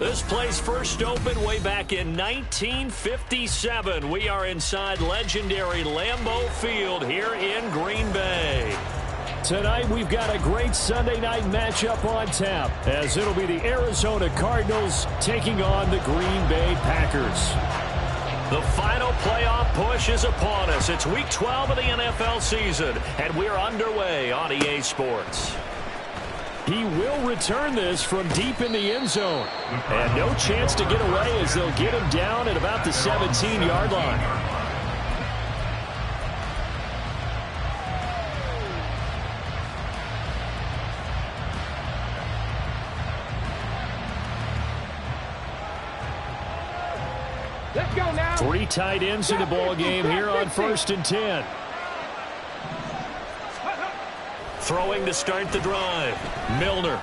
This place first opened way back in 1957. We are inside legendary Lambeau Field here in Green Bay. Tonight we've got a great Sunday night matchup on tap, as it'll be the Arizona Cardinals taking on the Green Bay Packers. The final playoff push is upon us. It's Week 12 of the NFL season, and we're underway on EA Sports. He will return this from deep in the end zone. And no chance to get away as they'll get him down at about the 17-yard line. Let's go now. 3 tight ends in the ball game here on 1st and 10. Throwing to start the drive. Milner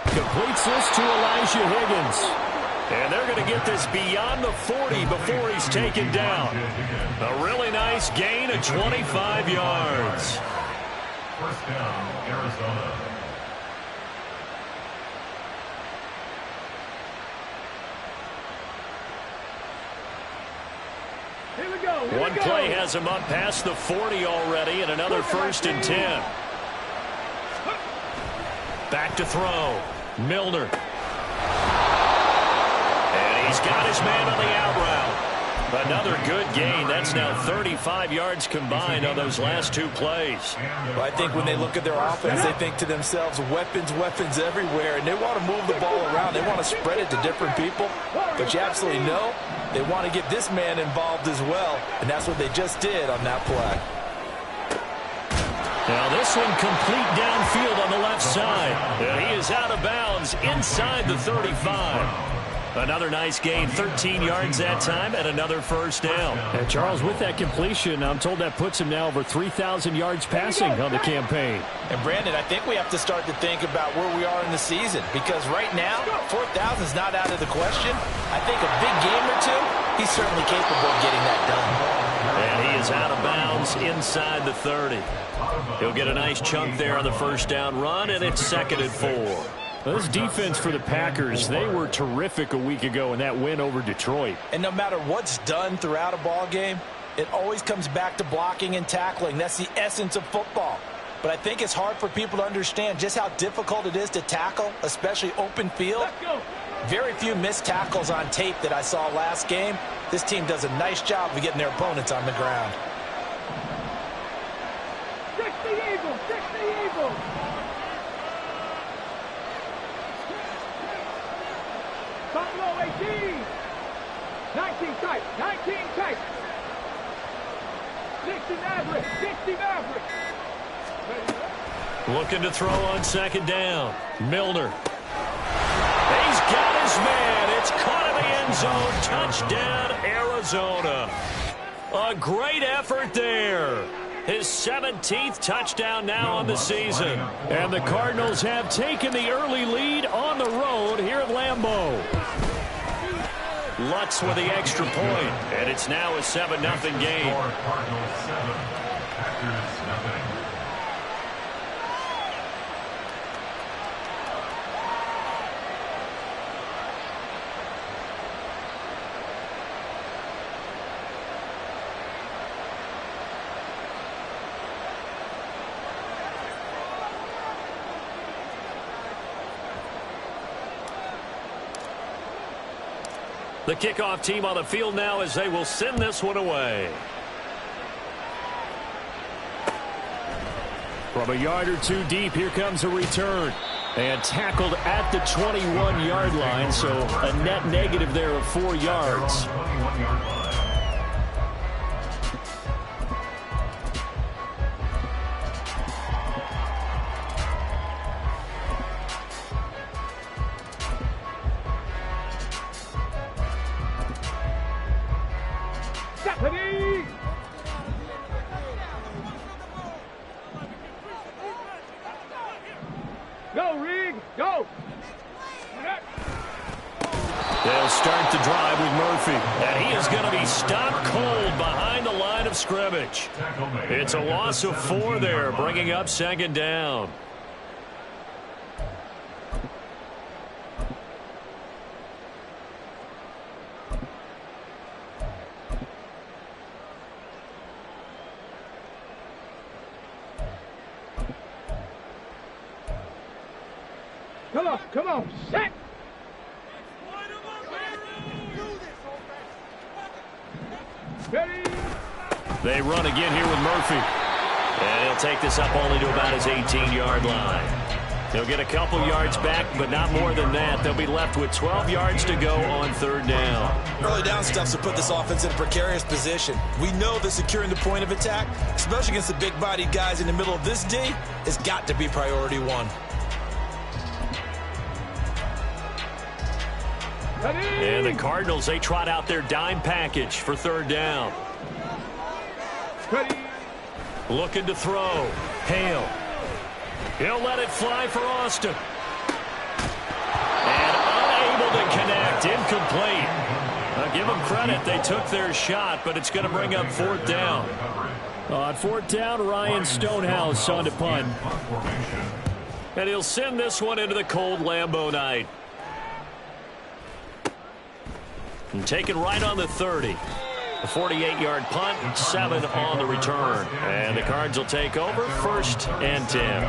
completes this to Elijah Higgins. And they're going to get this beyond the 40 before he's taken down. A really nice gain of 25 yards. First down, Arizona. One play has him up past the 40 already, and another 1st and 10. Back to throw. Milner. And he's got his man on the out route. Another good gain. That's now 35 yards combined on those last 2 plays. Well, I think when they look at their offense, they think to themselves, weapons, weapons everywhere, and they want to move the ball around. They want to spread it to different people. But you absolutely know they want to get this man involved as well, and that's what they just did on that play. Now this one complete downfield on the left side. And he is out of bounds inside the 35. Another nice gain, 13 yards that time, and another 1st down. And Charles, with that completion, I'm told that puts him now over 3,000 yards passing on the campaign. And Brandon, I think we have to start to think about where we are in the season, because right now, 4,000 is not out of the question. I think a big game or 2, he's certainly capable of getting that done. And he is out of bounds inside the 30. He'll get a nice chunk there on the 1st down run, and it's 2nd and 4. This defense for the Packers, they were terrific a week ago in that win over Detroit. And no matter what's done throughout a ball game, it always comes back to blocking and tackling. That's the essence of football. But I think it's hard for people to understand just how difficult it is to tackle, especially open field. Very few missed tackles on tape that I saw last game. This team does a nice job of getting their opponents on the ground. 60 Eagles, 60 Eagles. Buffalo 18. 19 tight, 19 tight. 60 Mavericks, 60 Mavericks. Looking to throw on 2nd down. Milner. He's got his man. It's caught in the end zone. Touchdown, Arizona. A great effort there. His 17th touchdown now on the season. And the Cardinals have taken the early lead on the road here at Lambeau. Lutz with the extra point, and it's now a 7-0 game. Cardinals 7, Packers nothing. The kickoff team on the field now as they will send this one away. From a yard or 2 deep, here comes a return. And tackled at the 21-yard line, so a net negative there of 4 yards. 21-yard line. They'll start the drive with Murphy. And he is going to be stopped cold behind the line of scrimmage. It's a loss of 4 there, bringing up 2nd down. Come on, set. Ready. They run again here with Murphy. And he'll take this up only to about his 18-yard line. They'll get a couple yards back, but not more than that. They'll be left with 12 yards to go on 3rd down. Early down stuffs to put this offense in a precarious position. We know that securing the point of attack, especially against the big-bodied guys in the middle of this D, has got to be priority 1. And the Cardinals, they trot out their dime package for 3rd down. Ready. Looking to throw. Hale. He'll let it fly for Austin. And unable to connect. Incomplete. I'll give them credit. They took their shot, but it's going to bring up 4th down. On 4th down, Ryan Stonehouse on to punt. And he'll send this one into the cold Lambeau night. And taken right on the 30. A 48-yard punt, 7 on the return. And the Cards will take over 1st and 10.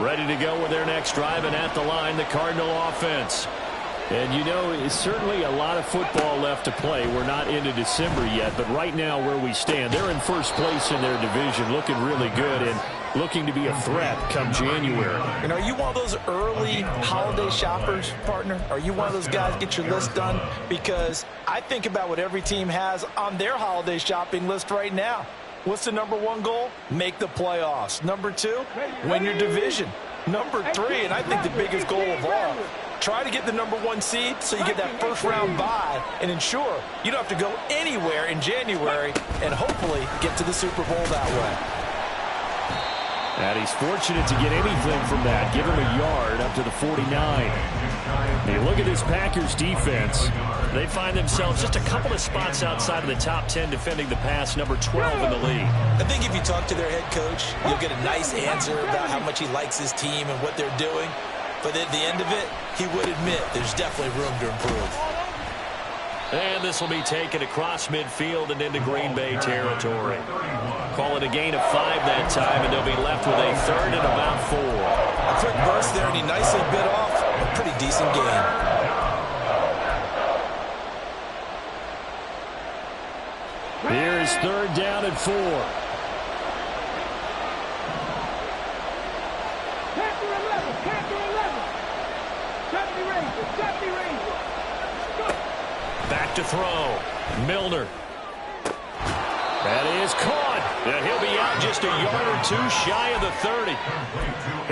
Ready to go with their next drive, and at the line, the Cardinal offense. And, you know, it's certainly a lot of football left to play. We're not into December yet, but right now where we stand, they're in first place in their division, looking really good and looking to be a threat come January. And are you one of those early holiday shoppers, partner? Are you one of those guys get your list done? Because I think about what every team has on their holiday shopping list right now. What's the number 1 goal? Make the playoffs. Number 2, win your division. Number 3, and I think the biggest goal of all, try to get the number 1 seed so you get that first-round bye and ensure you don't have to go anywhere in January and hopefully get to the Super Bowl that way. And he's fortunate to get anything from that. Give him a yard up to the 49. Hey, look at this Packers defense. They find themselves just a couple of spots outside of the top 10 defending the pass, number 12 in the league. I think if you talk to their head coach, you'll get a nice answer about how much he likes his team and what they're doing. But at the end of it, he would admit there's definitely room to improve. And this will be taken across midfield and into Green Bay territory. Call it a gain of 5 that time, and they'll be left with a 3rd and about 4. A quick burst there, and he nicely bit off a pretty decent gain. Here's 3rd down and 4. Back to throw. Milner. That is caught. And he'll be out just a yard or 2 shy of the 30.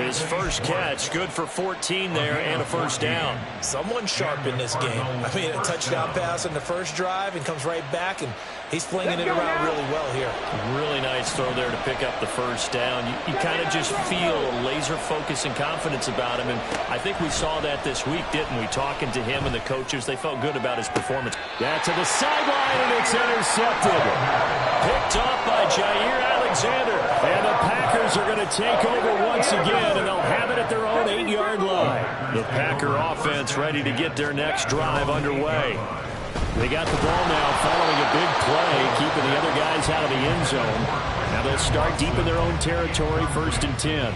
His first catch, good for 14 there and a first down. Someone sharp in this game. I mean, a touchdown pass on the first drive and comes right back, and he's flinging it around really well here. Really nice throw there to pick up the first down. You kind of just feel laser focus and confidence about him, and I think we saw that this week, didn't we? Talking to him and the coaches, they felt good about his performance. That to the sideline, and it's intercepted. Picked off by Jair Alexander, and the Packers are going to take over once again, and they'll have it at their own 8-yard line. The Packer offense ready to get their next drive underway. They got the ball now following a big play, keeping the other guys out of the end zone. Now they'll start deep in their own territory, 1st and 10.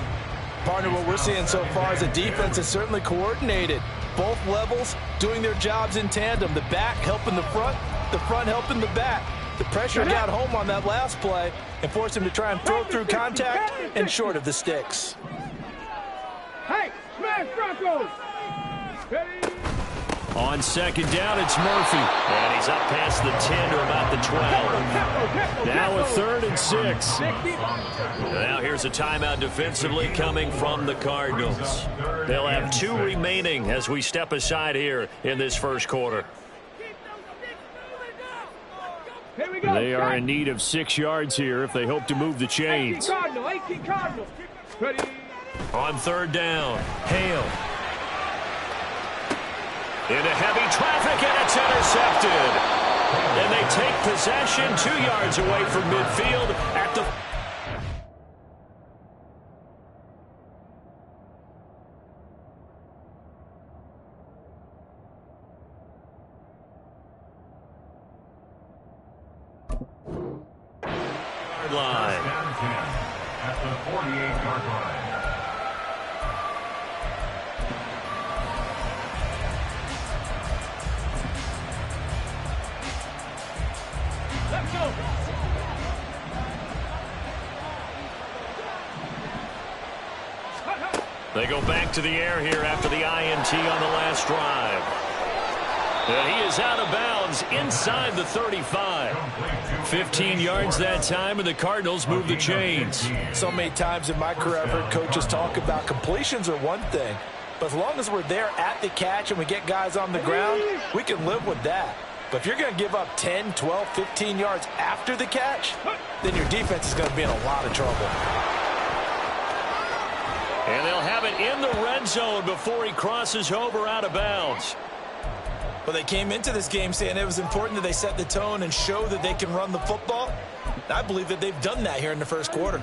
Partner, what we're seeing so far is the defense is certainly coordinated. Both levels doing their jobs in tandem. The back helping the front helping the back. The pressure got home on that last play and forced him to try and throw through contact and short of the sticks. Hey, smash Broncos! Ready? On 2nd down, it's Murphy. And he's up past the 10 to about the 12. Now a 3rd and 6. Now here's a timeout defensively coming from the Cardinals. They'll have 2 remaining as we step aside here in this first quarter. Here we go. They are in need of 6 yards here if they hope to move the 18 chains. Cardinal, 18 Cardinal. Ready. On third down, Hale. Into heavy traffic, and it's intercepted. And they take possession 2 yards away from midfield at the... line. First down 10 at the 48-yard line. Let's go. They go back to the air here after the INT on the last drive. And he is out of bounds inside the 35. 15 yards that time, and the Cardinals move the chains. So many times in my career, I've heard coaches talk about completions are one thing, but as long as we're there at the catch and we get guys on the ground, we can live with that. But if you're going to give up 10, 12, 15 yards after the catch, then your defense is going to be in a lot of trouble. And they'll have it in the red zone before he crosses over out of bounds. But they came into this game saying it was important that they set the tone and show that they can run the football. I believe that they've done that here in the first quarter.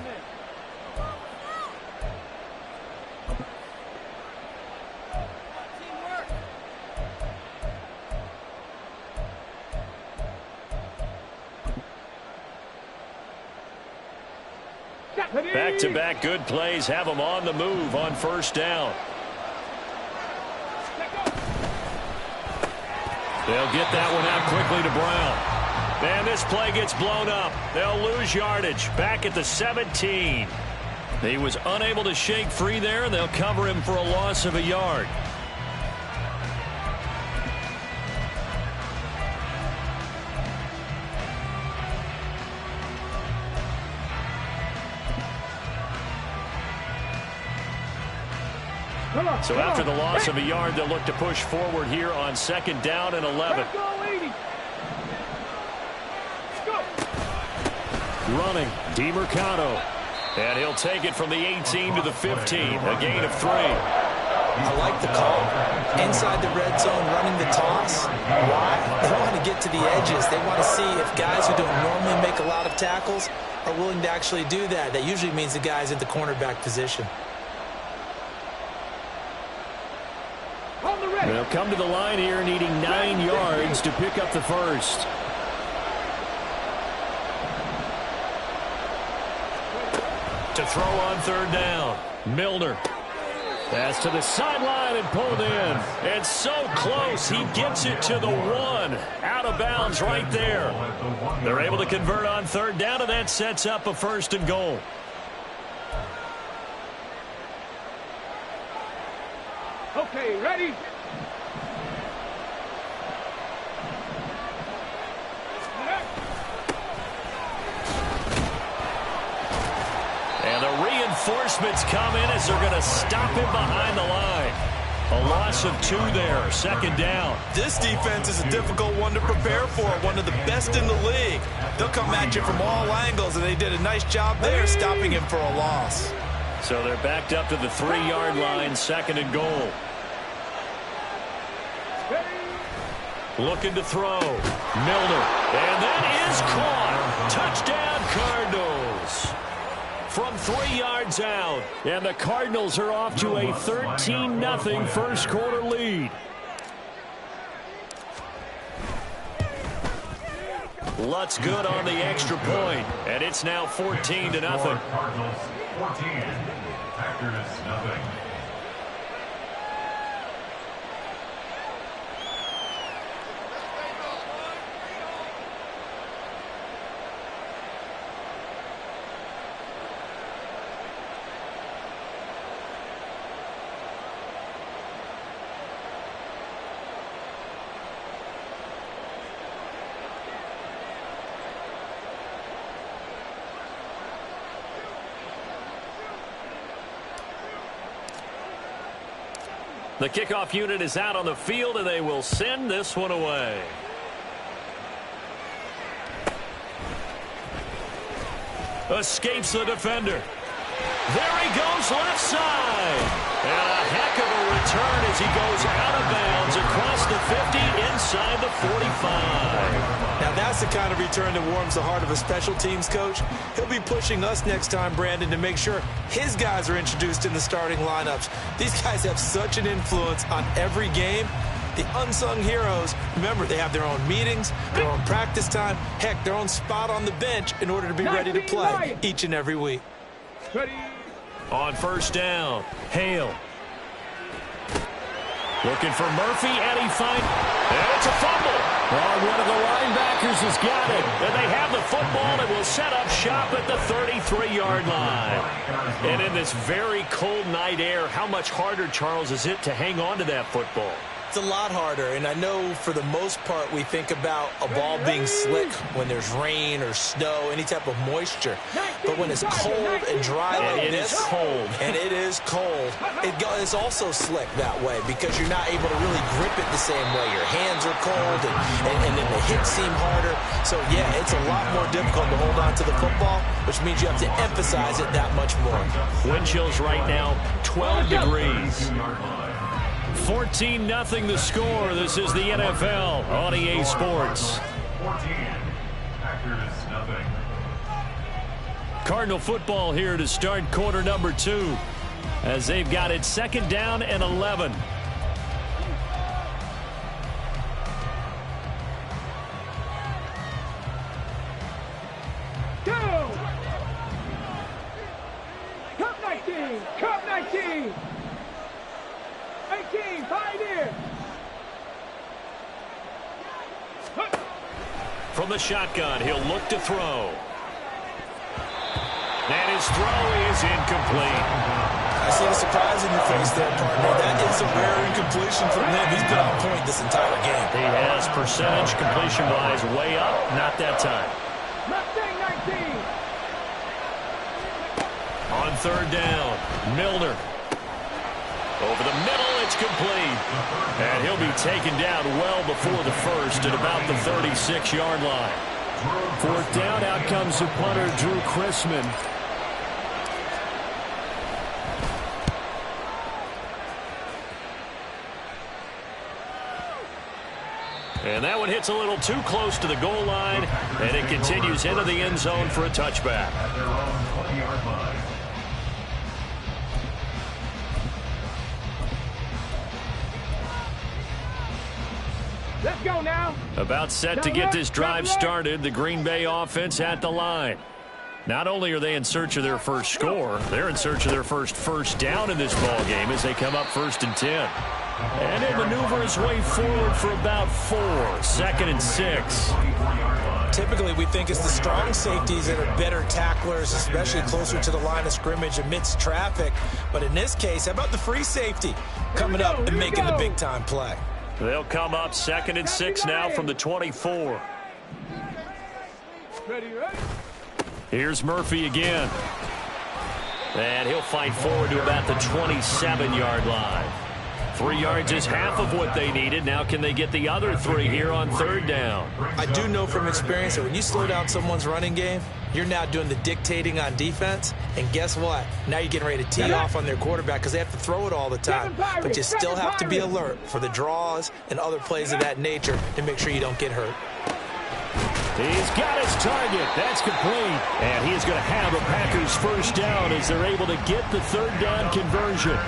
Back-to-back good plays have them on the move on first down. They'll get that one out quickly to Brown. And this play gets blown up. They'll lose yardage back at the 17. He was unable to shake free there, and they'll cover him for a loss of a yard. So after the loss of a yard, they'll look to push forward here on second down and 11. Let's go, 80. Let's go. Running, DeMercado. And he'll take it from the 18 to the 15, a gain of 3. I like the call. Inside the red zone, running the toss. Why? They want to get to the edges. They want to see if guys who don't normally make a lot of tackles are willing to actually do that. That usually means the guy's in the cornerback position. They'll come to the line here needing 9 yards to pick up the first. To throw on third down, Milner. Pass to the sideline and pulled in. And so close, he gets it to the 1. Out of bounds right there. They're able to convert on third down, and that sets up a first and goal. Okay, ready? And the reinforcements come in as they're going to stop him behind the line. A loss of 2 there, second down. This defense is a difficult one to prepare for, one of the best in the league. They'll come at you from all angles, and they did a nice job there stopping him for a loss. So they're backed up to the 3-yard line, second and goal. Looking to throw. Milner. And that is caught. Touchdown, Cardinals. From 3 yards out. And the Cardinals are off to a 13-0 first quarter lead. Lutz good on the extra point. And it's now 14-0. Cardinals 14, Packers nothing. The kickoff unit is out on the field, and they will send this one away. Escapes the defender. There he goes left side. And a heck of a return as he goes out of bounds across the 50 inside the 45. Now that's the kind of return that warms the heart of a special teams coach. He'll be pushing us next time, Brandon, to make sure his guys are introduced in the starting lineups. These guys have such an influence on every game. The unsung heroes, remember, they have their own meetings, their own practice time, heck, their own spot on the bench in order to be ready to play each and every week. Ready. On first down, Hale. Looking for Murphy, and he finds... And it's a fumble. Well, one of the linebackers has got it. And they have the football and will set up shop at the 33-yard line. And in this very cold night air, how much harder, Charles, is it to hang on to that football? It's a lot harder, and I know for the most part we think about a ball being slick when there's rain or snow, any type of moisture. But when it's cold and dry like this, and it is cold, it's also slick that way because you're not able to really grip it the same way. Your hands are cold, and then the hits seem harder. So, yeah, it's a lot more difficult to hold on to the football, which means you have to emphasize it that much more. Wind chills right now, 12 degrees. 14-0 the score. This is the NFL on EA Sports. 14. Packers nothing. Cardinal football here to start quarter number 2 as they've got it second down and 11. Go! Cup 19! Cup 19! 18, Pioneer! From the shotgun, he'll look to throw. And his throw is incomplete. I see the surprise in your face there, partner. That is a rare incompletion from him. He's been on point this entire game. He has percentage completion-wise way up. Not that time. Mustang 19! On third down, Milner. Over the middle, it's complete. And he'll be taken down well before the first at about the 36-yard line. Fourth down, out comes the punter, Drew Chrisman. And that one hits a little too close to the goal line, and it continues into the end zone for a touchback. At their own 20-yard line. Let's go now. About set to get this drive started, the Green Bay offense at the line. Not only are they in search of their first score, they're in search of their first down in this ball game as they come up 1st and 10. And it maneuvers way forward for about 4, 2nd and 6. Typically, we think it's the strong safeties that are better tacklers, especially closer to the line of scrimmage amidst traffic. But in this case, how about the free safety coming up and making the big-time play? They'll come up 2nd and 6 now from the 24. Ready, ready? Here's Murphy again. And he'll fight forward to about the 27-yard line. 3 yards is half of what they needed. Now can they get the other 3 here on third down? I do know from experience that when you slow down someone's running game, you're now doing the dictating on defense. And guess what? Now you're getting ready to tee off on their quarterback because they have to throw it all the time. But you still have to be alert for the draws and other plays of that nature to make sure you don't get hurt. He's got his target. That's complete. And he is going to have a Packers first down as they're able to get the third down conversion.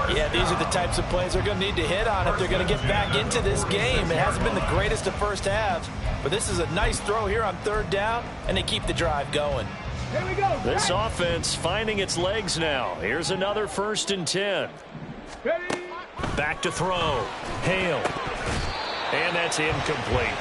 Yeah, these are the types of plays they're going to need to hit on if they're going to get back into this game. It hasn't been the greatest of first halves, but this is a nice throw here on third down, and they keep the drive going. Here we go. This offense finding its legs now. Here's another 1st and 10. Ready? Back to throw. Hale. And that's incomplete.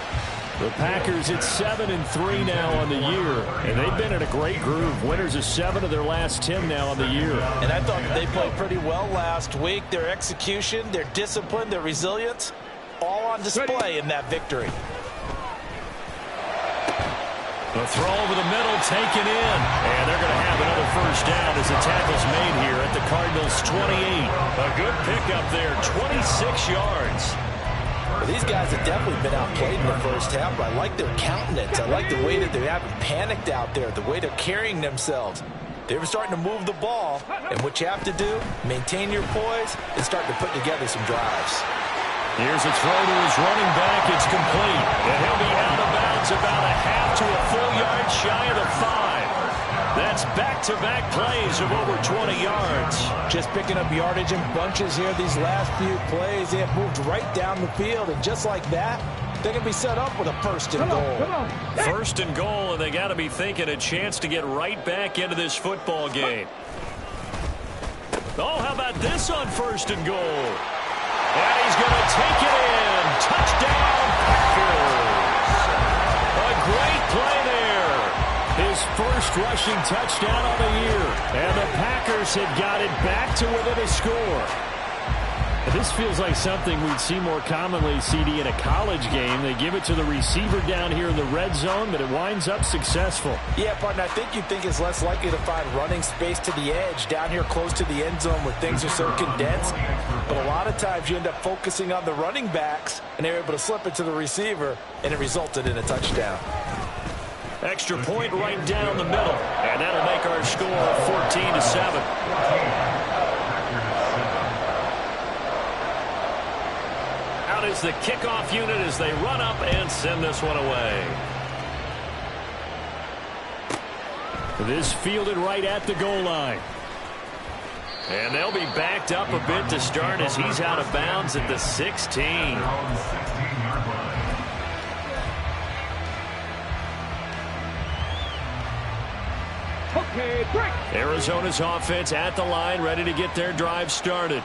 The Packers at 7-3 now on the year, and they've been in a great groove. Winners of 7 of their last 10 now on the year. And I thought that they played pretty well last week. Their execution, their discipline, their resilience, all on display in that victory. The throw over the middle taken in, and they're going to have another first down as the tackle's made here at the Cardinals' 28. A good pickup there, 26 yards. Well, these guys have definitely been outplayed in the first half, but I like their countenance. I like the way that they haven't panicked out there, the way they're carrying themselves. They were starting to move the ball, and what you have to do, maintain your poise and start to put together some drives. Here's a throw to his running back. It's complete. And he'll be out of bounds about a half to a full yard shy of the 5. That's back-to-back plays of over 20 yards. Just picking up yardage in bunches here these last few plays. They have moved right down the field, and just like that, they're going to be set up with a first and goal. First and goal, and they got to be thinking a chance to get right back into this football game. Oh, how about this on first and goal? And he's going to take it in. Touchdown, Packers. A great play there. His first rushing touchdown on the year. And the Packers have got it back to within a score. This feels like something we'd see more commonly, CD, in a college game. They give it to the receiver down here in the red zone, but it winds up successful. Yeah, partner, I think you think it's less likely to find running space to the edge down here close to the end zone where things are so condensed. But a lot of times you end up focusing on the running backs, and they're able to slip it to the receiver, and it resulted in a touchdown. Extra point right down the middle, and that'll make our score 14-7. Out is the kickoff unit as they run up and send this one away. This fielded right at the goal line. And they'll be backed up a bit to start as he's out of bounds at the 16. Okay, break. Arizona's offense at the line, ready to get their drive started.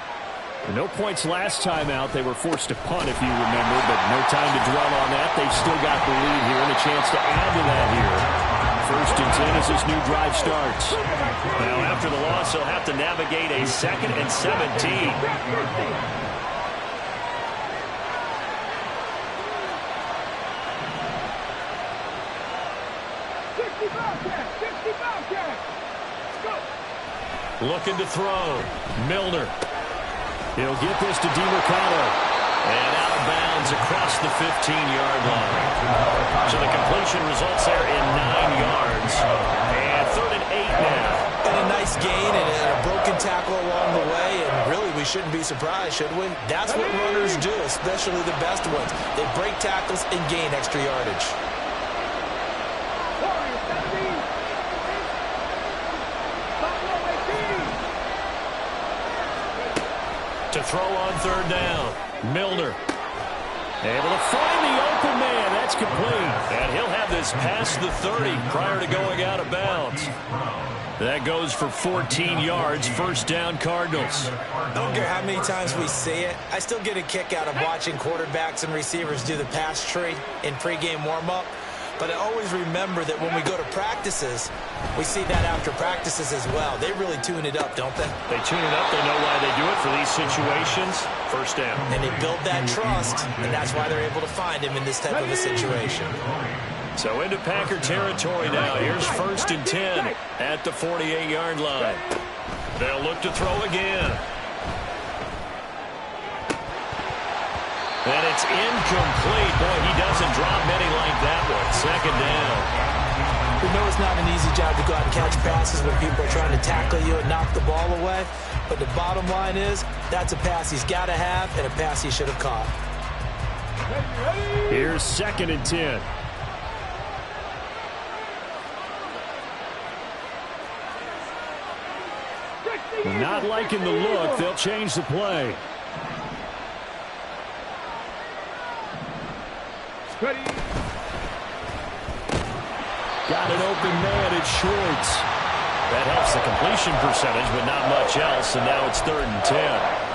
No points last time out. They were forced to punt, if you remember, but no time to dwell on that. They've still got the lead here and a chance to add to that here. First and 10 as this new drive starts. Now, after the loss, they'll have to navigate a 2nd and 17. Looking to throw. Milner. He'll get this to DeMercado. And out of bounds across the 15-yard line. So the completion results there in 9 yards. And 3rd and 8 now. And a nice gain and a broken tackle along the way. And really, we shouldn't be surprised, should we? That's what runners do, especially the best ones. They break tackles and gain extra yardage. To throw on 3rd down. Milner. Able to find the open man. That's complete. And he'll have this past the 30 prior to going out of bounds. That goes for 14 yards. First down, Cardinals. I don't care how many times we see it. I still get a kick out of watching quarterbacks and receivers do the pass tree in pregame warm-up. But I always remember that when we go to practices, we see that after practices as well. They really tune it up, don't they? They tune it up. They know why they do it for these situations. First down. And they build that trust, and that's why they're able to find him in this type of a situation. So into Packer territory now. Here's 1st and 10 at the 48-yard line. They'll look to throw again. And it's incomplete. Boy, he doesn't drop many like that one. 2nd down. We know it's not an easy job to go out and catch passes when people are trying to tackle you and knock the ball away. But the bottom line is, that's a pass he's got to have and a pass he should have caught. Here's 2nd and 10. Not liking the look. They'll change the play. Ready. Got an open man. It's Schwartz. That helps the completion percentage, but not much else, and now it's 3rd and 10.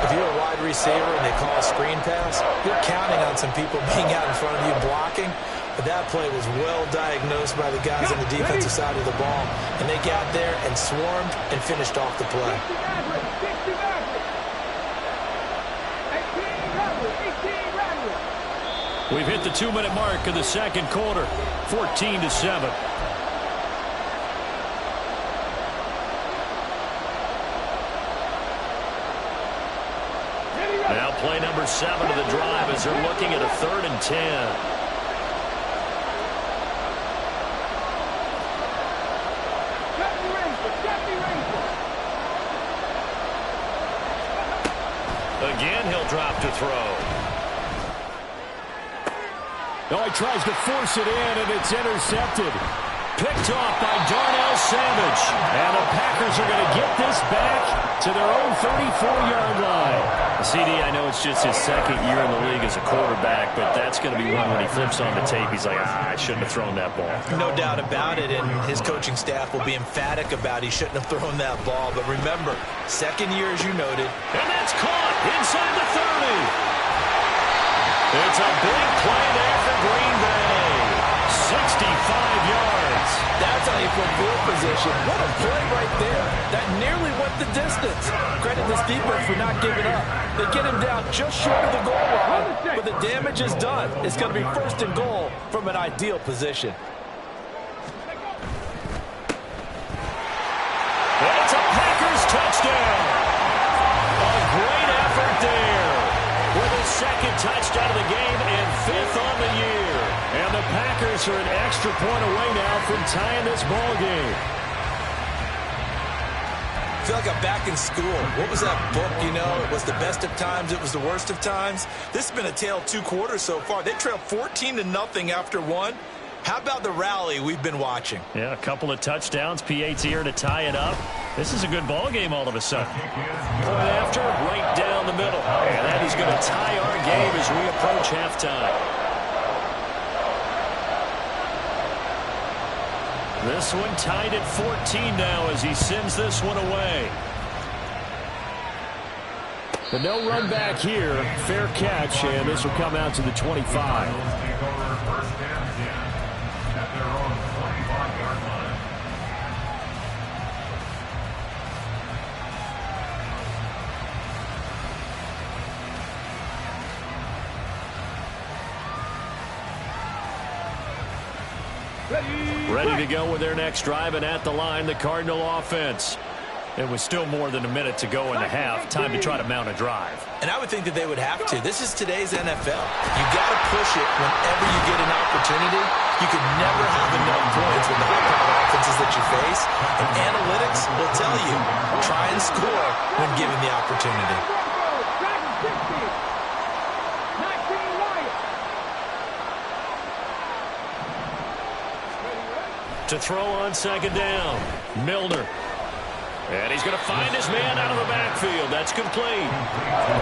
If you're a wide receiver and they call a screen pass, you're counting on some people being out in front of you blocking, but that play was well diagnosed by the guys on the defensive side of the ball, and they got there and swarmed and finished off the play. We've hit the 2-minute mark of the 2nd quarter, 14-7. Now Play number 7 of the drive as they're looking at a 3rd and 10. Again, he'll drop to throw. Oh, he tries to force it in, and it's intercepted. Picked off by Darnell Savage. And the Packers are going to get this back to their own 34-yard line. CD, I know it's just his 2nd year in the league as a quarterback, but that's going to be one when he flips on the tape. He's like, I shouldn't have thrown that ball. No doubt about it, and his coaching staff will be emphatic about he shouldn't have thrown that ball. But remember, 2nd year, as you noted. And that's caught inside the 30. It's a big play there for Green Bay. 65 yards. That's how you put field position. What a play right there. That nearly went the distance. Credit this defense for not giving up. They get him down just short of the goal line, but the damage is done. It's going to be 1st and goal from an ideal position. It's a Packers touchdown. A great effort there. With his 2nd touchdown of the game and 5th on the year. And the Packers are an extra point away now from tying this ball game. I feel like I'm back in school. What was that book, you know? It was the best of times. It was the worst of times. This has been a tale of 2 quarters so far. They trailed 14-0 after 1. How about the rally we've been watching? Yeah, a couple of touchdowns. P.A.'s here to tie it up. This is a good ball game all of a sudden. Point after, right down the middle. And that is going to tie our game as we approach halftime. This one tied at 14 now as he sends this one away. But no run back here. Fair catch, and this will come out to the 25. Ready to go with their next drive, and at the line, the Cardinal offense. It was still more than a minute to go in the half. Time to try to mount a drive. And I would think that they would have to. This is today's NFL. You got to push it whenever you get an opportunity. You can never have enough points with the high-powered offenses that you face. And analytics will tell you, try and score when given the opportunity. To throw on 2nd down, Milner. And he's going to find his man out of the backfield. That's complete.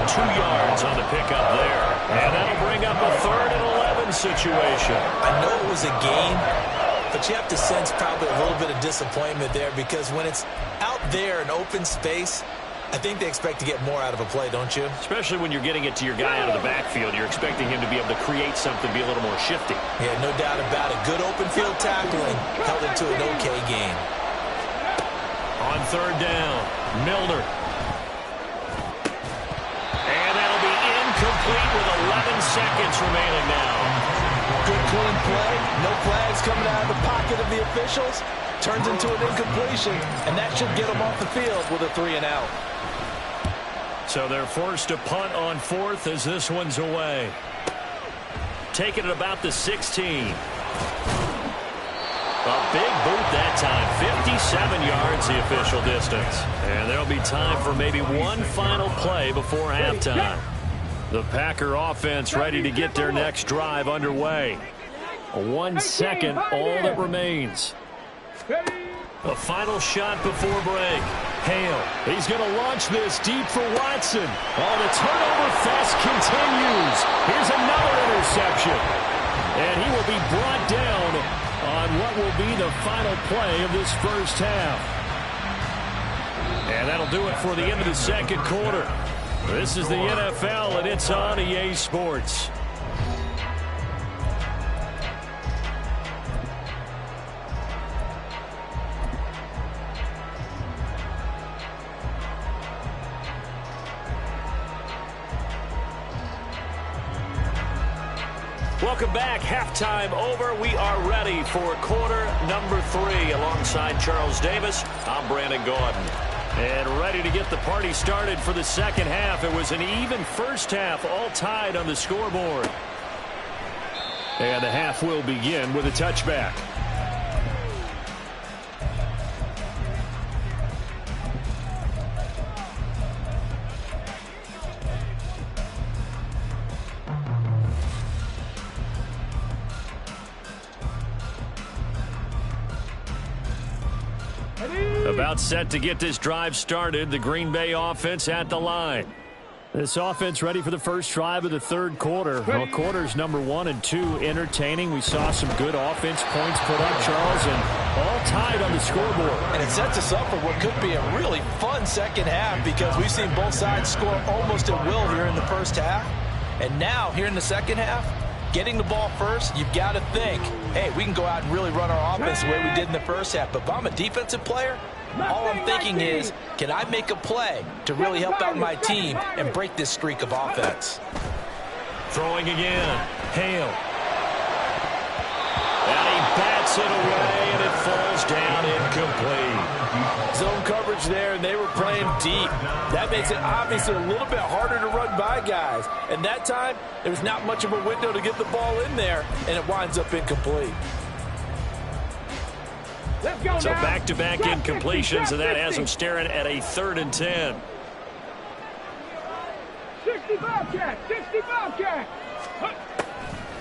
2 yards on the pickup there. And that'll bring up a 3rd and 11 situation. I know it was a gain, but you have to sense probably a little bit of disappointment there because when it's out there in open space, I think they expect to get more out of a play, don't you? Especially when you're getting it to your guy out of the backfield. You're expecting him to be able to create something, be a little more shifty. Yeah, no doubt about it. Good open field tackling held it to an okay gain. On 3rd down, Milner. And that'll be incomplete with 11 seconds remaining now. Good clean play. No flags coming out of the pocket of the officials. Turns into an incompletion, and that should get them off the field with a 3-and-out. So they're forced to punt on 4th as this one's away. Taking it about the 16. A big boot that time. 57 yards the official distance. And there'll be time for maybe one final play before halftime. The Packer offense ready to get their next drive underway. 1 second, all that remains. A final shot before break. Hale, he's going to launch this deep for Watson. Oh, the turnover fest continues. Here's another interception. And he will be brought down on what will be the final play of this first half. And that'll do it for the end of the 2nd quarter. This is the NFL, and it's on EA Sports. Welcome back. Halftime over. We are ready for quarter number 3. Alongside Charles Davis, I'm Brandon Gaudin. And ready to get the party started for the second half. It was an even first half, all tied on the scoreboard. And the half will begin with a touchback. About set to get this drive started. The Green Bay offense at the line. This offense ready for the first drive of the third quarter. Well, quarters number 1 and 2 entertaining. We saw some good offense points put up, Charles, and all tied on the scoreboard. And it sets us up for what could be a really fun second half because we've seen both sides score almost at will here in the first half. And now, here in the second half, getting the ball first, you've got to think, hey, we can go out and really run our offense the way we did in the first half. But if I'm a defensive player, all I'm thinking is, can I make a play to really help out my team and break this streak of offense? Throwing again. Hale. And he bats it away, and it falls down incomplete. Zone coverage there, and they were playing deep. That makes it obviously a little bit harder to run by guys. And that time, there was not much of a window to get the ball in there, and it winds up incomplete. So back-to-back incompletions, and that has them staring at a 3rd and 10. 60 Bobcat! 60 Bobcat!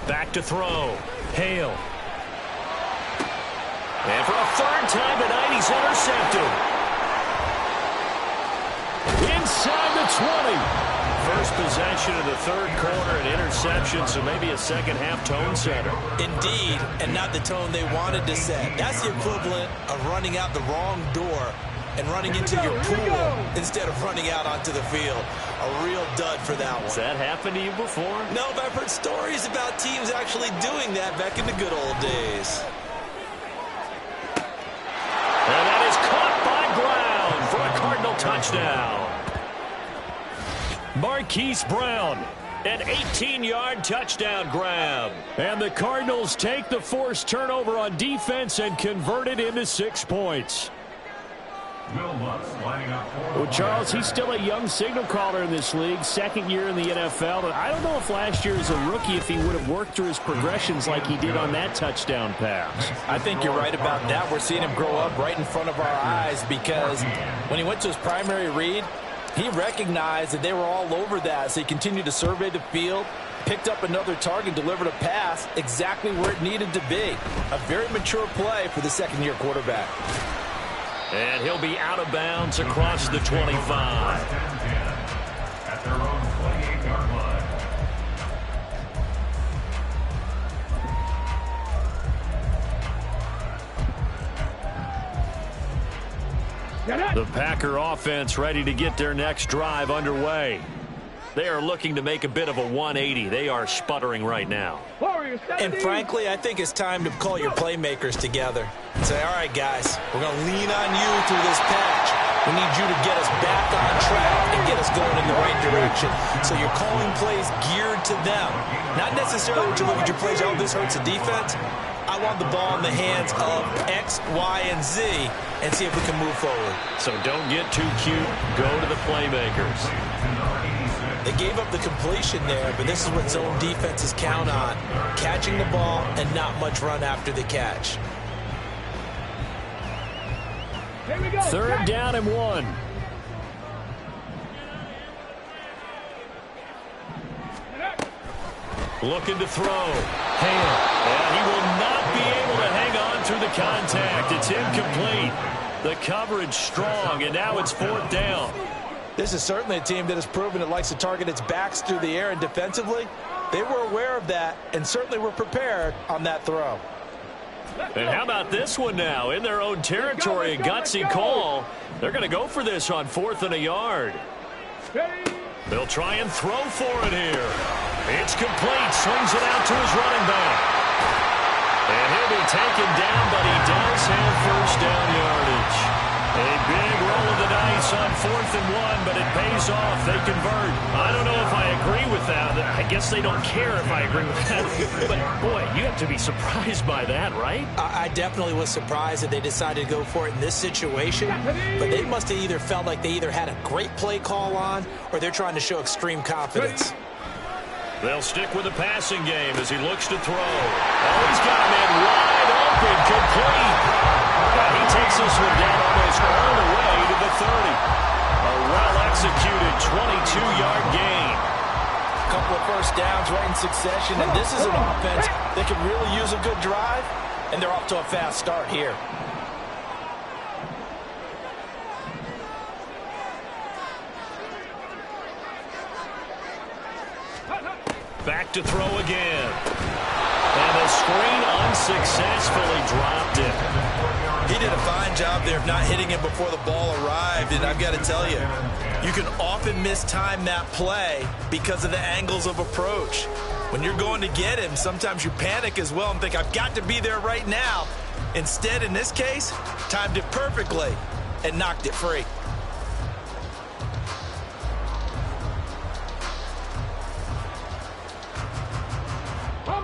Back to throw. Hale. And for a 3rd time tonight, he's intercepted. Inside the 20. First possession of the third quarter, an interception, so maybe a second-half tone setter. Indeed, and not the tone they wanted to set. That's the equivalent of running out the wrong door and running into your pool instead of running out onto the field. A real dud for that one. Has that happened to you before? No, but I've heard stories about teams actually doing that back in the good old days. And that is caught by Brown for a Cardinal touchdown. Marquise Brown, an 18-yard touchdown grab. And the Cardinals take the forced turnover on defense and convert it into 6 points. Well, Charles, he's still a young signal caller in this league, 2nd year in the NFL. But I don't know if last year as a rookie if he would have worked through his progressions like he did on that touchdown pass. I think you're right about that. We're seeing him grow up right in front of our eyes because when he went to his primary read, he recognized that they were all over that, so he continued to survey the field, picked up another target, delivered a pass exactly where it needed to be. A very mature play for the 2nd-year quarterback. And he'll be out of bounds across the 25. At their own 28-yard line. The Packer offense ready to get their next drive underway. They are looking to make a bit of a 180. They are sputtering right now. And frankly, I think it's time to call your playmakers together and say, all right, guys, we're going to lean on you through this patch. We need you to get us back on track and get us going in the right direction. So you're calling plays geared to them. Not necessarily to look at your plays, oh, this hurts the defense. I want the ball in the hands of X, Y, and Z and see if we can move forward. So don't get too cute. Go to the playmakers. They gave up the completion there, but this is what zone defenses count on. Catching the ball and not much run after the catch. 3rd down and 1. Looking to throw. Hale. And he will not be able to hang on through the contact. It's incomplete. The coverage strong, and now it's 4th down. This is certainly a team that has proven it likes to target its backs through the air, and defensively, they were aware of that and certainly were prepared on that throw. And how about this one now? In their own territory, a gutsy call. They're going to go for this on 4th and a yard. They'll try and throw for it here. It's complete. Swings it out to his running back. And he'll be taken down, but he does have first down yardage. A big roll of the dice on 4th and 1, but it pays off. They convert. I don't know if I agree with that. I guess they don't care if I agree with that. But, boy, you have to be surprised by that, right? I definitely was surprised that they decided to go for it in this situation. But they must have either felt like they either had a great play call on or they're trying to show extreme confidence. They'll stick with the passing game as he looks to throw. Oh, he's got a man wide open, complete. He takes this one down almost all the way to the 30. A well-executed 22-yard gain. A couple of first downs right in succession, and this is an offense that could really use a good drive, and they're off to a fast start here. Back to throw again. And the screen unsuccessfully dropped it. He did a fine job there of not hitting him before the ball arrived, and I've got to tell you, you can often mistime that play because of the angles of approach. When you're going to get him, sometimes you panic as well and think, I've got to be there right now. Instead, in this case, timed it perfectly and knocked it free.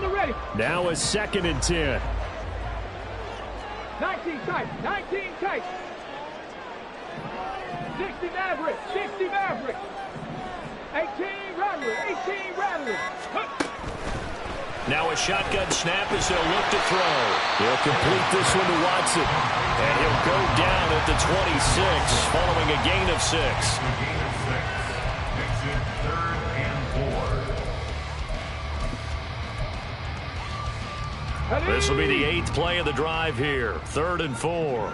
Ready. Now a 2nd and 10. 19 tight. 19 tight. 60 Maverick. 60 Maverick. 18 Rattler. 18 Rattler. Now a shotgun snap as he'll look to throw. He'll complete this one to Watson. And he'll go down at the 26 following a gain of 6. This will be the 8th play of the drive here. 3rd and 4.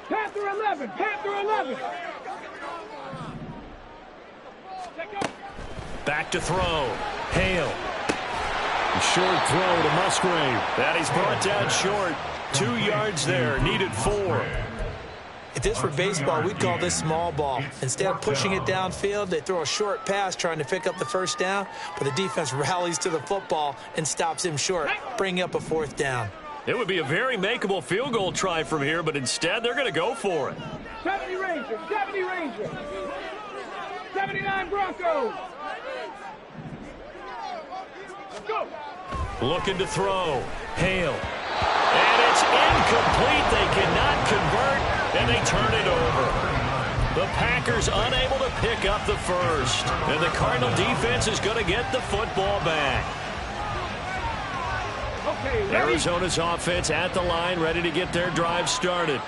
Panther 11. Panther 11. Back to throw. Hale. A short throw to Musgrave. That he's brought down short. 2 yards there. Needed 4. If this were baseball, we'd call this small ball. Instead of pushing it downfield, they throw a short pass trying to pick up the first down, but the defense rallies to the football and stops him short, bringing up a 4th down. It would be a very makeable field goal try from here, but instead they're going to go for it. 70 Rangers. 70 Rangers. 79 Broncos. Let's go. Looking to throw. Hale. And it's incomplete. They cannot convert. And they turn it over. The Packers unable to pick up the first. And the Cardinal defense is going to get the football back. Okay, Arizona's offense at the line, ready to get their drive started.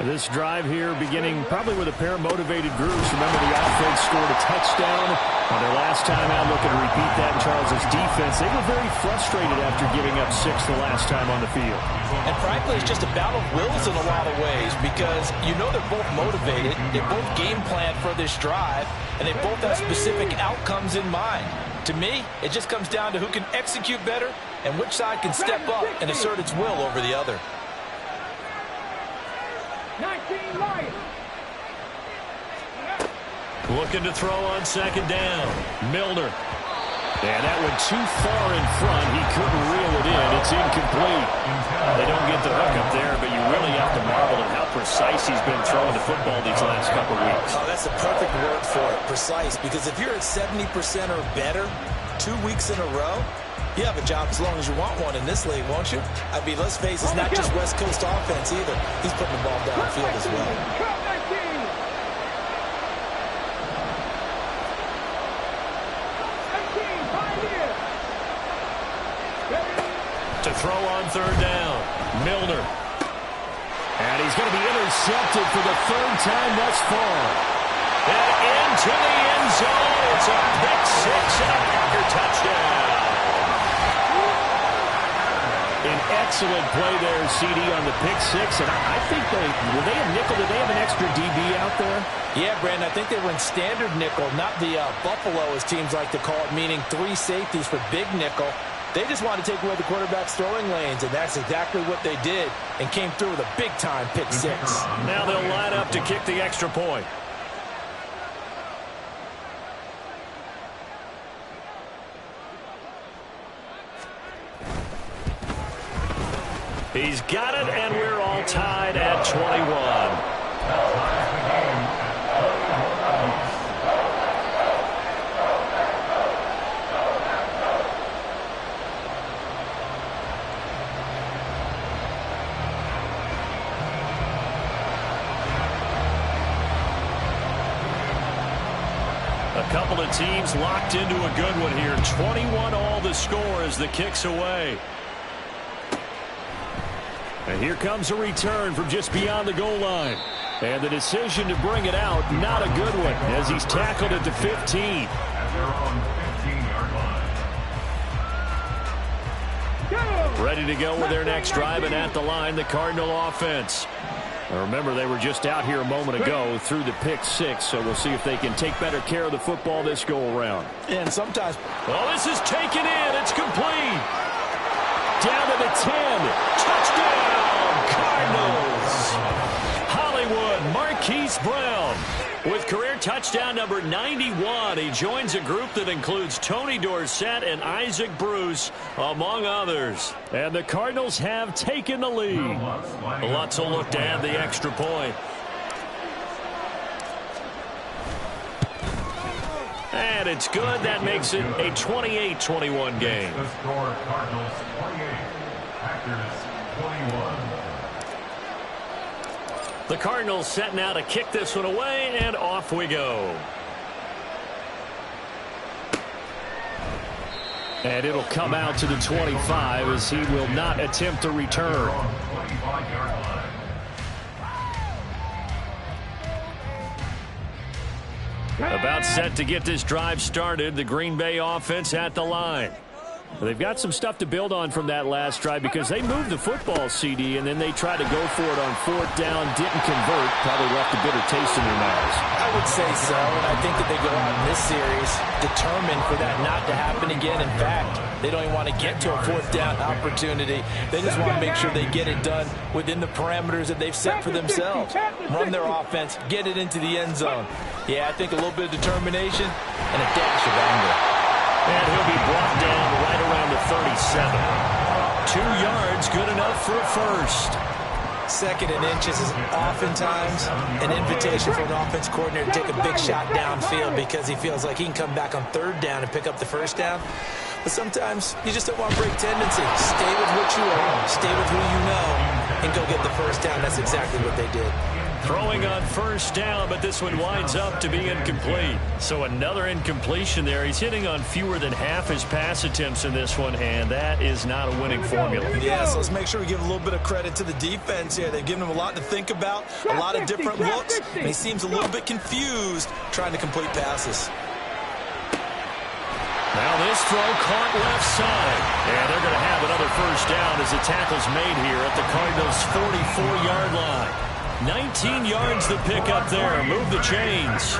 This drive here beginning probably with a pair of motivated groups. Remember, the offense scored a touchdown on their last time out, looking to repeat that in Charles' defense. They were very frustrated after giving up 6 the last time on the field. And frankly, it's just a battle of wills in a lot of ways because you know they're both motivated, they both game plan for this drive, and they both have specific outcomes in mind. To me, it just comes down to who can execute better and which side can step up and assert its will over the other. 19 Lions. Looking to throw on 2nd down. Milner. And that went too far in front. He couldn't reel it in. It's incomplete. They don't get the hook up there, but you really have to marvel at how precise he's been throwing the football these last couple of weeks. Oh, that's the perfect word for it, precise, because if you're at 70% or better 2 weeks in a row, you have a job as long as you want one in this league, won't you? I mean, let's face it, it's not just West Coast offense either. He's putting the ball downfield as well. To throw on 3rd down. Milner. And he's going to be intercepted for the 3rd time thus far. And into the end zone. It's a pick 6 and a Packer touchdown. An excellent play there, CD, on the pick 6. And I think were they a nickel? Did they have an extra DB out there? Yeah, Brandon, I think they were in standard nickel, not the Buffalo, as teams like to call it, meaning 3 safeties for big nickel. They just wanted to take away the quarterback's throwing lanes, and that's exactly what they did and came through with a big-time pick 6. Now they'll line up to kick the extra point. He's got it, and we're all tied at 21. couple of teams locked into a good one here. 21 all the score as the kick's away. And here comes a return from just beyond the goal line. And the decision to bring it out, not a good one, as he's tackled at the 15. Ready to go with their next drive, and at the line, the Cardinal offense. Now remember, they were just out here a moment ago through the pick 6, so we'll see if they can take better care of the football this go-around. And sometimes... Well, this is taken in. It's complete. Down to the 10. Touchdown, Cardinals. Hollywood Marquise Brown with career touchdown number 91. He joins a group that includes Tony Dorsett and Isaac Bruce, among others. And the Cardinals have taken the lead. Lutz will look to add the extra point. And it's good. That makes it a 28-21 game. The score, Cardinals 28, Packers 21. The Cardinals setting out to kick this one away, and off we go. And it'll come out to the 25 as he will not attempt a return. About set to get this drive started, the Green Bay offense at the line. They've got some stuff to build on from that last drive because they moved the football, CD, and then they tried to go for it on 4th down, didn't convert, probably left a bitter taste in their mouths. I would say so, and I think that they go out in this series determined for that not to happen again. In fact, they don't even want to get to a 4th down opportunity. They just want to make sure they get it done within the parameters that they've set for themselves. Run their offense, get it into the end zone. Yeah, I think a little bit of determination and a dash of anger. And he'll be brought down right around the 37. 2 yards, good enough for a first. 2nd and inches is oftentimes an invitation for an offense coordinator to take a big shot downfield because he feels like he can come back on 3rd down and pick up the 1st down. But sometimes you just don't want to break tendency. Stay with what you are, stay with who you know, and go get the 1st down. That's exactly what they did. Throwing on 1st down, but this one winds up to be incomplete. So another incompletion there. He's hitting on fewer than half his pass attempts in this one, and that is not a winning formula. Yeah, so let's make sure we give a little bit of credit to the defense here. They've given him a lot to think about, a lot of different looks, and he seems a little bit confused trying to complete passes. Now this throw caught left side. And they're going to have another 1st down as the tackle's made here at the Cardinals' 44-yard line. 19 yards to pick up there. Move the chains.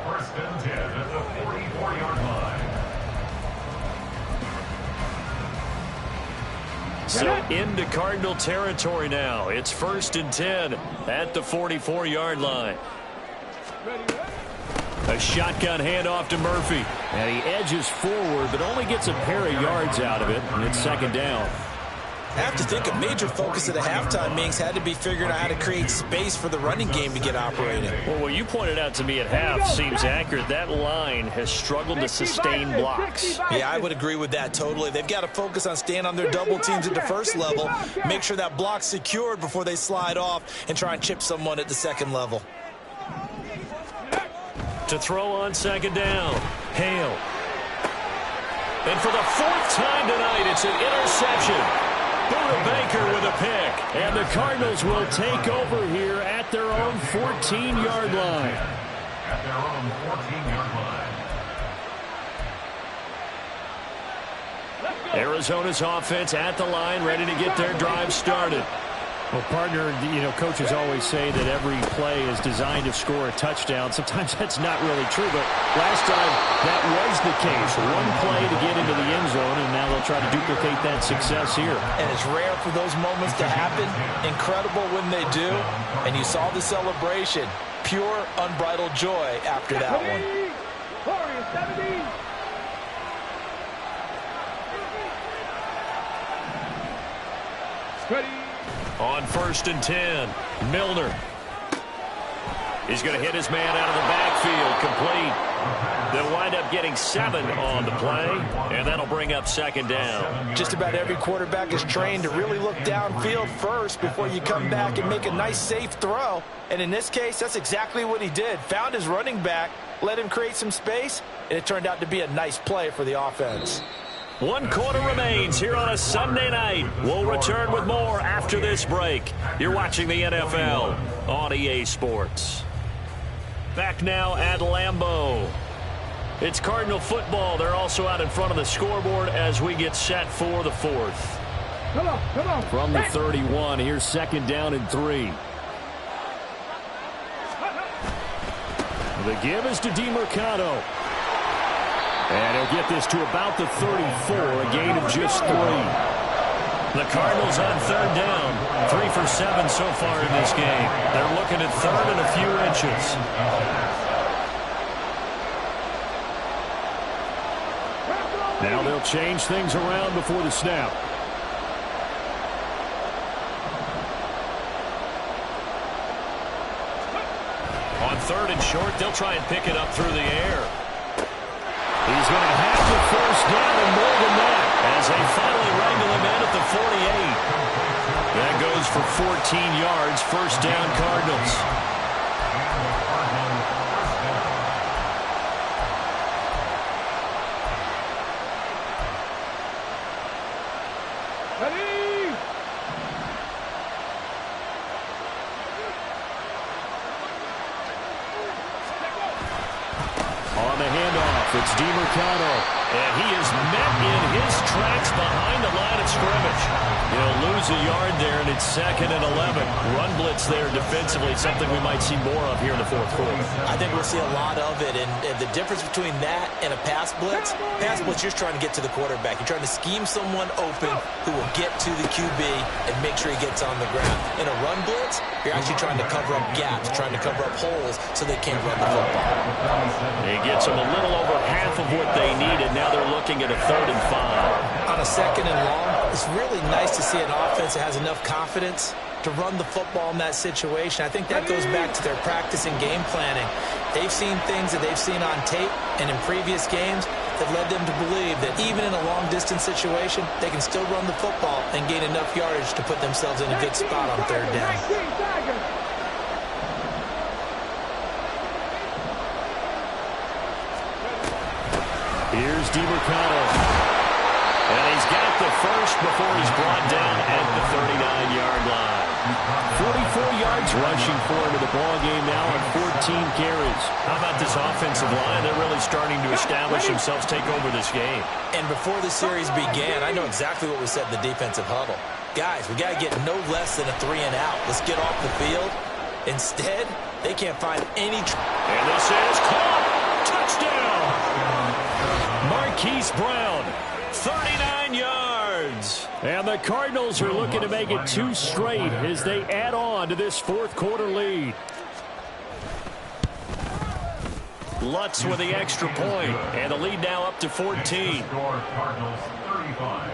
1st and 10 at the 44-yard line. So into Cardinal territory now. It's 1st and 10 at the 44-yard line. A shotgun handoff to Murphy. And he edges forward, but only gets a pair of yards out of it, and it's 2nd down. I have to think a major focus of the halftime meetings had to be figuring out how to create space for the running game to get operating. Well, what you pointed out to me at half seems accurate. That line has struggled to sustain blocks. Yeah, I would agree with that totally. They've got to focus on staying on their double teams at the 1st level, make sure that block's secured before they slide off and try and chip someone at the 2nd level. To throw on 2nd down, Hale. And for the 4th time tonight, it's an interception. Buda Baker with a pick. And the Cardinals will take over here at their own 14-yard line. At their own 14-yard line. Arizona's offense at the line, ready to get their drive started. Well, partner, you know, coaches always say that every play is designed to score a touchdown. Sometimes that's not really true, but last time that was the case. One play to get into the end zone, and now they'll try to duplicate that success here. And it's rare for those moments to happen. Incredible when they do. And you saw the celebration. Pure, unbridled joy after that one. Glorious 70. Ready. On 1st and 10, Milner. He's going to hit his man out of the backfield, complete. They'll wind up getting 7 on the play, and that'll bring up second down. Just about every quarterback is trained to really look downfield first before you come back and make a nice, safe throw. And in this case, that's exactly what he did. Found his running back, let him create some space, and it turned out to be a nice play for the offense. 1 quarter remains here on a Sunday night. We'll return with more after this break. You're watching the NFL on EA Sports. Back now at Lambeau. It's Cardinal football. They're also out in front of the scoreboard as we get set for the 4th. Come on. From the 31, here's second down and 3. The give is to DeMercado. And he'll get this to about the 34, a gain of just 3. The Cardinals on third down. 3 for 7 so far in this game. They're looking at third and a few inches. Now they'll change things around before the snap. On third and short, they'll try and pick it up through the air. He's going to have the first down and more than that as they finally wrangle him in at the 48. That goes for 14 yards. First down, Cardinals. Ready? On the handoff, it's DeMercado. And he is met in his tracks behind the line of scrimmage. He'll lose a yard there, and it's second and 11. Run blitz there defensively, something we might see more of here in the 4th quarter. I think we'll see a lot of it, and the difference between that and a pass blitz, you're just trying to get to the quarterback. You're trying to scheme someone open who will get to the QB and make sure he gets on the ground. In a run blitz, you're actually trying to cover up gaps, trying to cover up holes so they can't run the football. He gets them a little over half of what they needed. Now they're looking at a 3rd and 5. On a second and long, it's really nice to see an offense that has enough confidence to run the football in that situation. I think that goes back to their practice and game planning. They've seen things that they've seen on tape and in previous games that led them to believe that even in a long-distance situation, they can still run the football and gain enough yardage to put themselves in a good spot on third down. Here's DeMercado. And he's got the first before he's brought down at the 39-yard line. 44 yards rushing for him in the ballgame now on 14 carries. How about this offensive line? They're really starting to establish themselves, take over this game. And before the series began, I know exactly what we said in the defensive huddle. Guys, we got to get no less than a 3 and out. Let's get off the field. Instead, they can't find any... And this is caught. Touchdown. Marquise Brown, 39 yards. And the Cardinals are looking to make it 2 straight as they add on to this 4th quarter lead. Lutz with the extra point, and the lead now up to 14. Score Cardinals 35,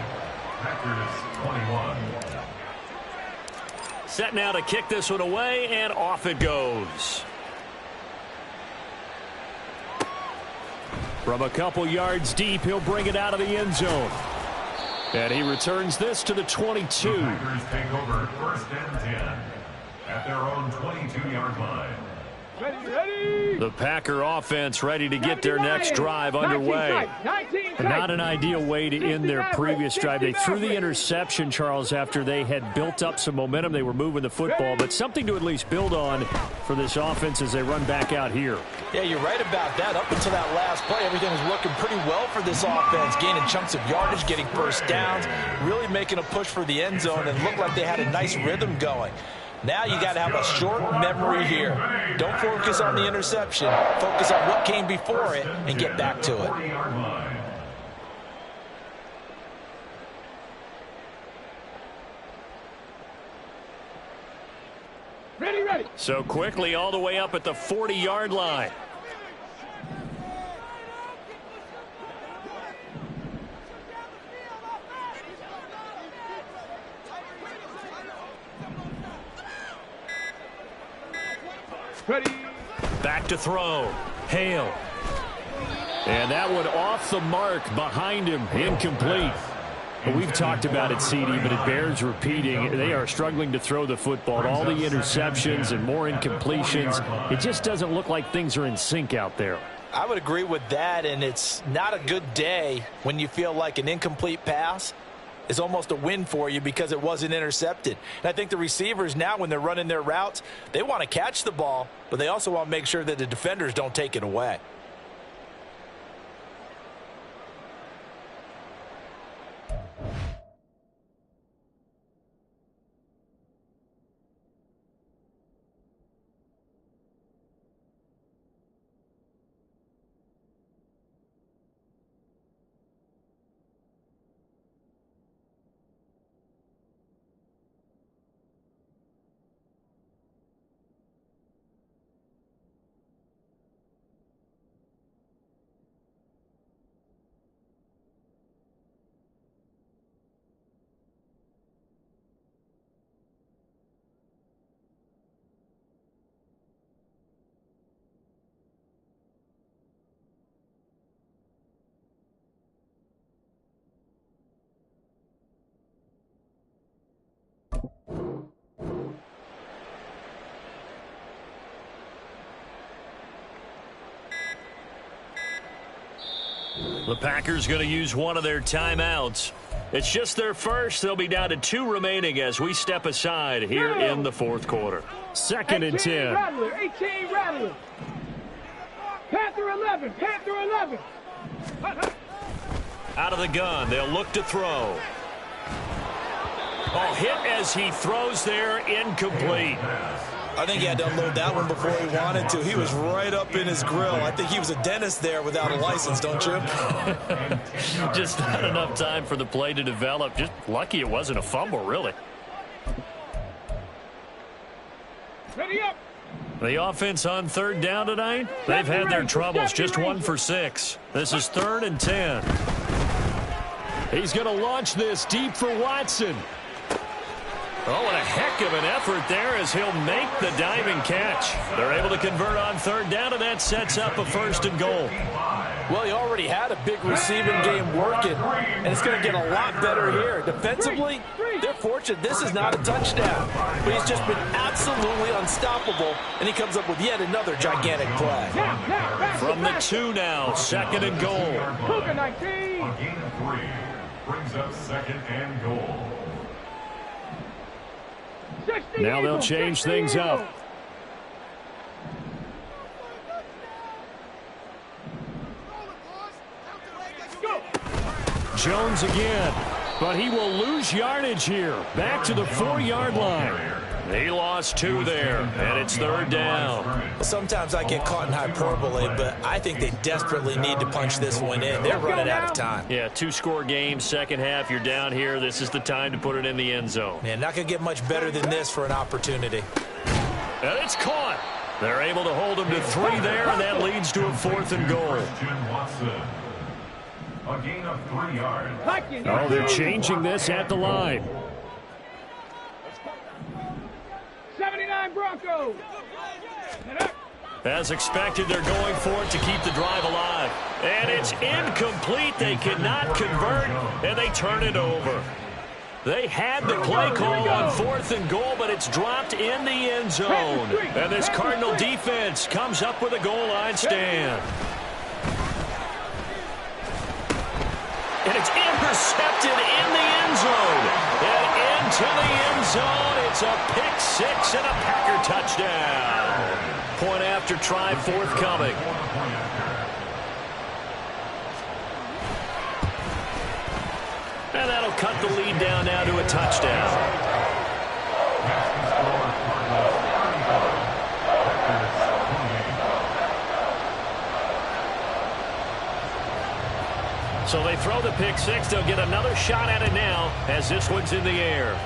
Packers 21. Set now to kick this one away, and off it goes. From a couple yards deep, he'll bring it out of the end zone. And he returns this to the 22. The Packers take over 1st and 10 at their own 22-yard line. Ready? The Packer offense ready to get their next drive underway. Not an ideal way to end their previous drive. They threw the interception, Charles, after they had built up some momentum. They were moving the football, but something to at least build on for this offense as they run back out here. Yeah, you're right about that. Up until that last play, everything was working pretty well for this offense, gaining chunks of yardage, getting first downs, really making a push for the end zone, and looked like they had a nice rhythm going. Now you got to have a short memory here. Don't focus on the interception. Focus on what came before it and get back to it. 40-yard line. Ready. So quickly all the way up at the 40-yard line. Ready. Back to throw. Hale. And that one off the mark behind him, incomplete. But we've talked about it, CD, but it bears repeating. They are struggling to throw the football. All the interceptions and more incompletions. It just doesn't look like things are in sync out there. I would agree with that, and it's not a good day when you feel like an incomplete pass is almost a win for you because it wasn't intercepted. And I think the receivers now, when they're running their routes, they want to catch the ball, but they also want to make sure that the defenders don't take it away. The Packers going to use one of their timeouts. It's just their first. They'll be down to 2 remaining as we step aside here in the fourth quarter. Second and 10. Rattler, 18 Rattler. Panther 11, Panther 11. Out of the gun, they'll look to throw. Oh, hit as he throws there, incomplete. I think he had to unload that one before he wanted to. He was right up in his grill. I think he was a dentist there without a license, don't you? Just not enough time for the play to develop. Just lucky it wasn't a fumble, really. Ready up. The offense on third down tonight, they've had their troubles. Just 1 for 6. This is 3rd and 10. He's going to launch this deep for Watson. Oh, and a heck of an effort there as he'll make the diving catch. They're able to convert on third down, and that sets up a 1st and goal. Well, he already had a big receiving game working, and it's going to get a lot better here. Defensively, they're fortunate this is not a touchdown, but he's just been absolutely unstoppable, and he comes up with yet another gigantic play. From the 2 now, 2nd and goal. Cougar 19. A gain of 3 brings up 2nd and goal. Now they'll change things up. Jones again, but he will lose yardage here. Back to the 4-yard line. He lost 2 there, and it's 3rd down. Sometimes I get caught in hyperbole, but I think they desperately need to punch this one in. They're running out of time. Yeah, 2-score game, second half. You're down here. This is the time to put it in the end zone. Man, not going to get much better than this for an opportunity. And it's caught. They're able to hold him to 3 there, and that leads to a 4th and goal. Christian Watson. A gain of 3 yards. Oh, they're changing this at the line. 79 Broncos. As expected, they're going for it to keep the drive alive. And it's incomplete. They cannot convert, and they turn it over. They had the play call on 4th and goal, but it's dropped in the end zone. And this Cardinal defense comes up with a goal line stand. And it's intercepted in the end zone. And into the end zone, it's a pick 6 and a Packer touchdown. Point after try forthcoming. And that'll cut the lead down now to a touchdown. So they throw the pick 6. They'll get another shot at it now as this one's in the air.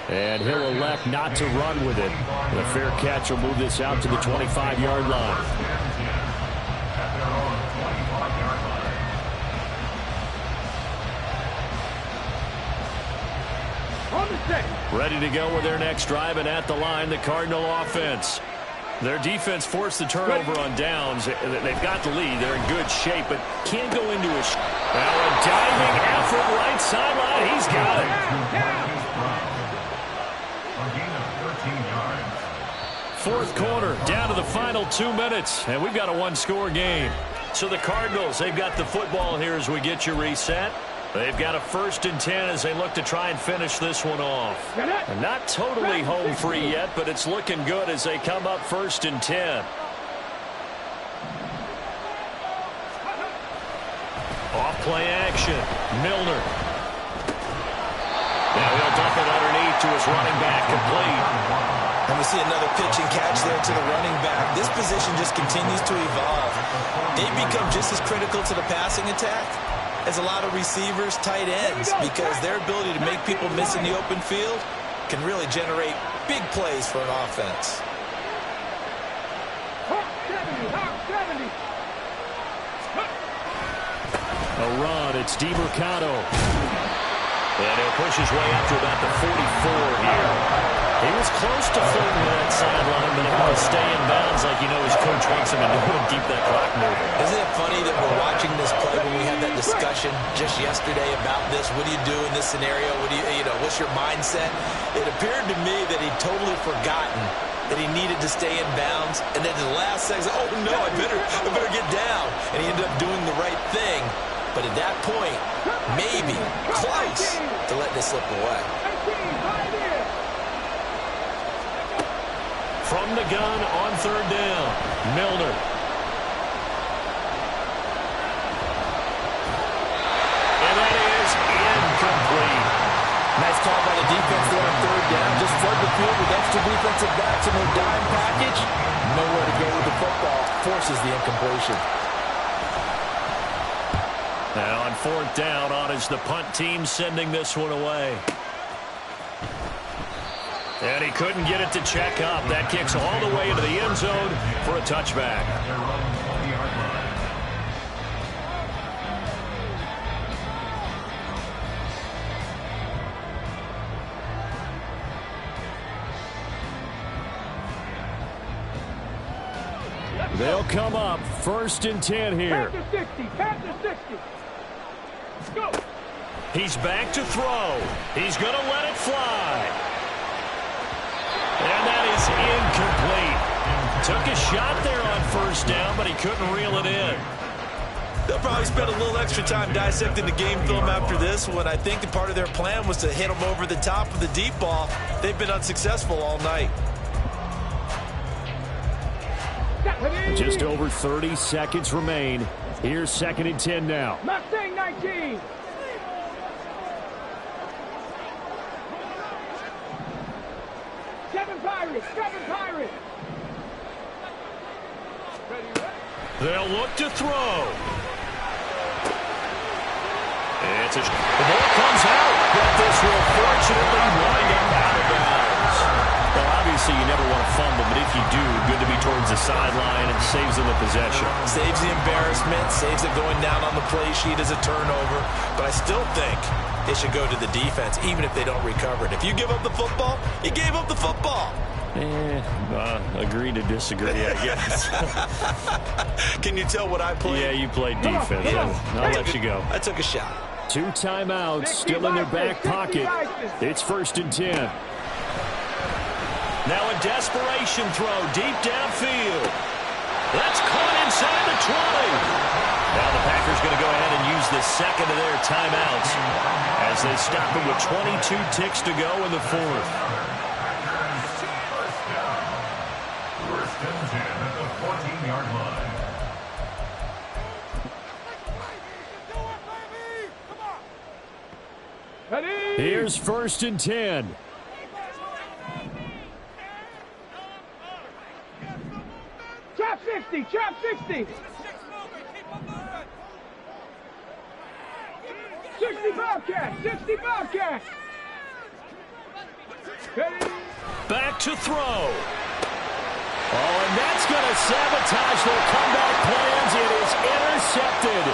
And he'll elect not to run with it. The fair catch will move this out to the 25-yard line. On the set. Ready to go with their next drive, and at the line, the Cardinal offense. Their defense forced the turnover on downs. They've got the lead. They're in good shape, but can't go into a... Now a diving effort right sideline. He's got it. A gain of 13 yards. Fourth quarter, down to the final 2 minutes, and we've got a one-score game. So the Cardinals, they've got the football here as we get you reset. They've got a 1st and 10 as they look to try and finish this one off. They're not totally home free yet, but it's looking good as they come up 1st and 10. Off play action. Milner. Now he'll dump it underneath to his running back, complete. And we see another pitch and catch there to the running back. This position just continues to evolve. They've become just as critical to the passing attack as a lot of receivers, tight ends, because their ability to make people miss in the open field can really generate big plays for an offense. A run, it's DeMercado. And he'll push his way up to about the 44 here. He was close to flirting with that sideline, but he wants to stay in bounds like you know his coach wants him to do and keep that clock moving. Isn't it funny that we're watching this play when we had that discussion just yesterday about this? What do you do in this scenario? What do you know, what's your mindset? It appeared to me that he'd totally forgotten that he needed to stay in bounds, and then the last second, oh no, I better get down. And he ended up doing the right thing. But at that point, maybe close to letting it slip away. From the gun on 3rd down, Milner. And that is incomplete. Nice call by the defense there on 3rd down. Just flood the field with extra defensive backs in their dime package. Nowhere to go with the football. Forces the incompletion. Now on 4th down, on is the punt team sending this one away. And he couldn't get it to check up. That kicks all the way into the end zone for a touchback. At their own 20-yard line. They'll come up 1st and 10 here. Pass to 60. Go. He's back to throw. He's going to let it fly. And that is incomplete. Took a shot there on 1st down, but he couldn't reel it in. They'll probably spend a little extra time dissecting the game film after this one. I think the part of their plan was to hit them over the top of the deep ball. They've been unsuccessful all night. Just over 30 seconds remain. Here's 2nd and 10 now. Mustang 19. Seven Pirates. They'll look to throw. The ball comes out, but this will fortunately wind up out of bounds. Well, obviously you never want to fumble, but if you do, good to be towards the sideline and saves them the possession. Saves the embarrassment, saves it going down on the play sheet as a turnover, but I still think it should go to the defense, even if they don't recover it. If you give up the football, you gave up the football. Agree to disagree, I guess. Can you tell what I played? Yeah, you played defense. I'll let you go. I took a shot. 2 timeouts still in their back pocket. It's 1st and 10. Now a desperation throw deep downfield. That's caught inside the 20. Now the Packers going to go ahead and use the second of their timeouts as they stop it with 22 ticks to go in the 4th. First and 10 at the 14-yard line. Here's 1st and 10. Trap 60. 60 Bobcat. Back to throw. Oh, and that's going to sabotage their comeback plans. It is intercepted.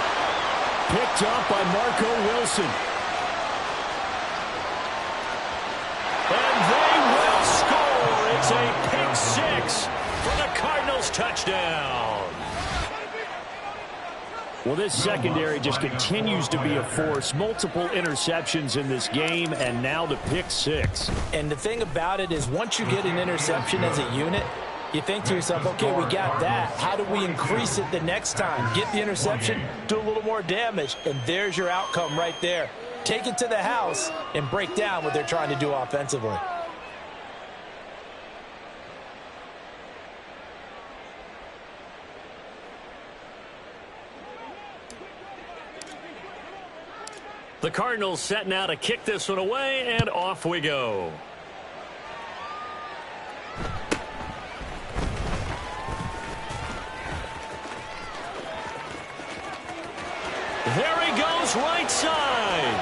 Picked up by Marco Wilson. And they will score. It's a pick 6 for the touchdown. Well, this secondary just continues to be a force. Multiple interceptions in this game, and now the pick six. And the thing about it is once you get an interception as a unit, you think to yourself, okay, we got that. How do we increase it the next time? Get the interception, do a little more damage, and there's your outcome right there. Take it to the house and break down what they're trying to do offensively. The Cardinals set now to kick this one away, and off we go. There he goes, right side.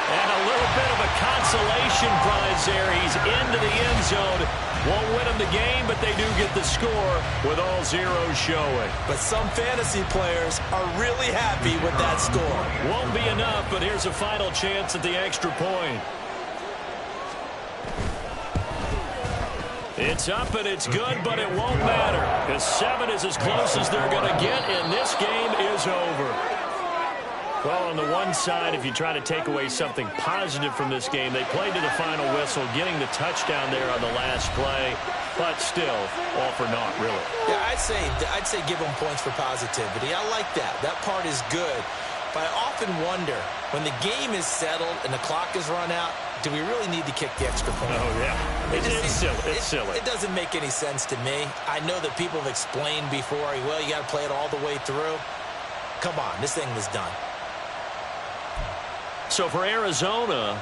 And a little bit of a consolation prize there. He's into the end zone. Won't win him the game, but they do get the score with all zeros showing. But some fantasy players are really happy with that score. Won't be enough, but here's a final chance at the extra point. It's up and it's good, but it won't matter, because 7 is as close as they're going to get, and this game is over. Well, on the one side, if you try to take away something positive from this game, they played to the final whistle, getting the touchdown there on the last play, but still, all for naught, really. Yeah, I'd say give them points for positivity. I like that. That part is good. But I often wonder, when the game is settled and the clock is run out, do we really need to kick the extra point? Oh, yeah. It's silly. It's silly. It doesn't make any sense to me. I know that people have explained before, well, you got to play it all the way through. Come on, this thing was done. So for Arizona,